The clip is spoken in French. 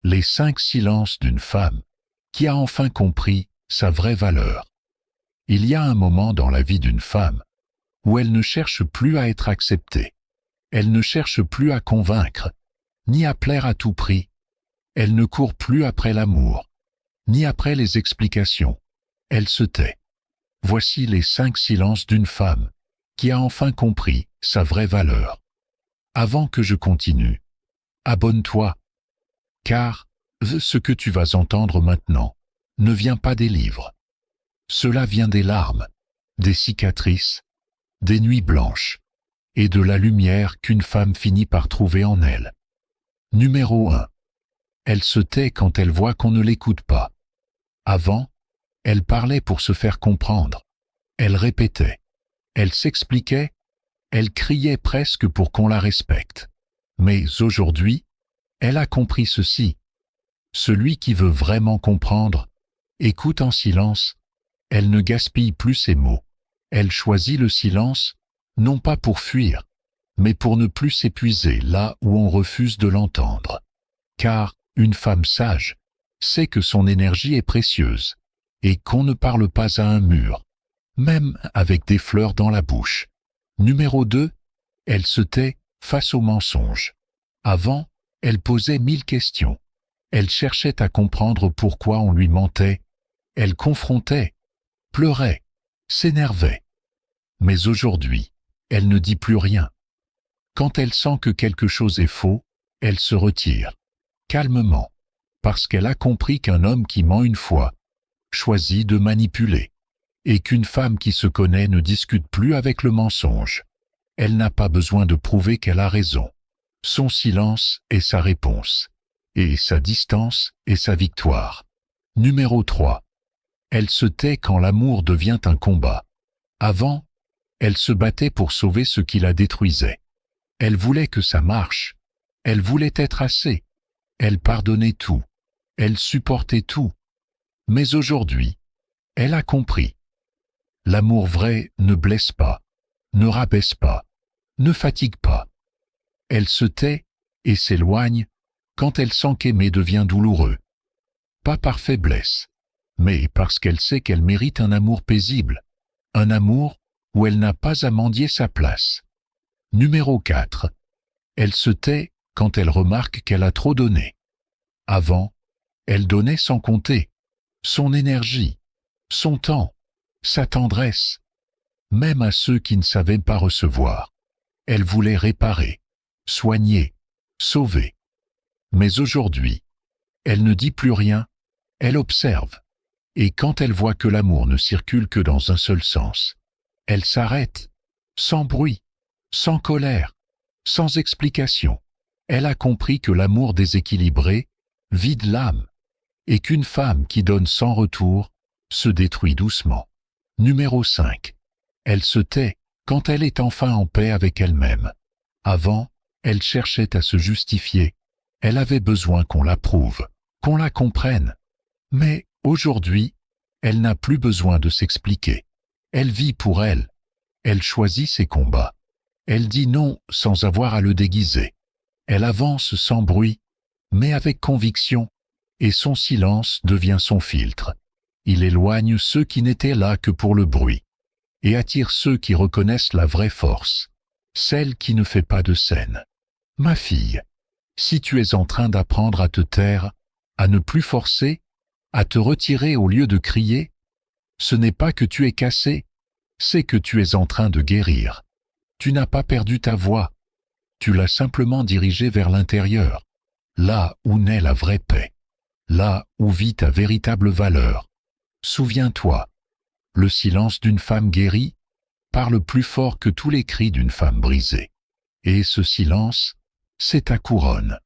Les 5 silences d'une femme qui a enfin compris sa vraie valeur. Il y a un moment dans la vie d'une femme où elle ne cherche plus à être acceptée. Elle ne cherche plus à convaincre, ni à plaire à tout prix. Elle ne court plus après l'amour, ni après les explications. Elle se tait. Voici les 5 silences d'une femme qui a enfin compris sa vraie valeur. Avant que je continue, abonne-toi, car ce que tu vas entendre maintenant ne vient pas des livres. Cela vient des larmes, des cicatrices, des nuits blanches et de la lumière qu'une femme finit par trouver en elle. Numéro 1. Elle se tait quand elle voit qu'on ne l'écoute pas. Avant, elle parlait pour se faire comprendre. Elle répétait. Elle s'expliquait. Elle criait presque pour qu'on la respecte. Mais aujourd'hui, elle a compris ceci. Celui qui veut vraiment comprendre, écoute en silence. Elle ne gaspille plus ses mots. Elle choisit le silence, non pas pour fuir, mais pour ne plus s'épuiser là où on refuse de l'entendre. Car une femme sage sait que son énergie est précieuse et qu'on ne parle pas à un mur, même avec des fleurs dans la bouche. Numéro 2, elle se tait face aux mensonges. Avant, elle posait 1000 questions. Elle cherchait à comprendre pourquoi on lui mentait. Elle confrontait, pleurait, s'énervait. Mais aujourd'hui, elle ne dit plus rien. Quand elle sent que quelque chose est faux, elle se retire, calmement, parce qu'elle a compris qu'un homme qui ment une fois choisit de manipuler, et qu'une femme qui se connaît ne discute plus avec le mensonge. Elle n'a pas besoin de prouver qu'elle a raison. Son silence est sa réponse, et sa distance est sa victoire. Numéro 3. Elle se tait quand l'amour devient un combat. Avant, elle se battait pour sauver ce qui la détruisait. Elle voulait que ça marche. Elle voulait être assez. Elle pardonnait tout. Elle supportait tout. Mais aujourd'hui, elle a compris. L'amour vrai ne blesse pas, ne rabaisse pas, ne fatigue pas. Elle se tait et s'éloigne quand elle sent qu'aimer devient douloureux. Pas par faiblesse, mais parce qu'elle sait qu'elle mérite un amour paisible, un amour où elle n'a pas à mendier sa place. Numéro 4. Elle se tait quand elle remarque qu'elle a trop donné. Avant, elle donnait sans compter, son énergie, son temps, sa tendresse, même à ceux qui ne savaient pas recevoir. Elle voulait réparer, soigner, sauver. Mais aujourd'hui, elle ne dit plus rien, elle observe. Et quand elle voit que l'amour ne circule que dans un seul sens, elle s'arrête, sans bruit, sans colère, sans explication. Elle a compris que l'amour déséquilibré vide l'âme, et qu'une femme qui donne sans retour se détruit doucement. Numéro 5. Elle se tait quand elle est enfin en paix avec elle-même. Avant, elle cherchait à se justifier. Elle avait besoin qu'on l'approuve, qu'on la comprenne. Mais aujourd'hui, elle n'a plus besoin de s'expliquer. Elle vit pour elle. Elle choisit ses combats. Elle dit non sans avoir à le déguiser. Elle avance sans bruit, mais avec conviction, et son silence devient son filtre. Il éloigne ceux qui n'étaient là que pour le bruit, et attire ceux qui reconnaissent la vraie force, celle qui ne fait pas de scène. Ma fille, si tu es en train d'apprendre à te taire, à ne plus forcer, à te retirer au lieu de crier, ce n'est pas que tu es cassé, c'est que tu es en train de guérir. Tu n'as pas perdu ta voix, tu l'as simplement dirigée vers l'intérieur, là où naît la vraie paix, là où vit ta véritable valeur. Souviens-toi, le silence d'une femme guérie parle plus fort que tous les cris d'une femme brisée. Et ce silence, c'est ta couronne.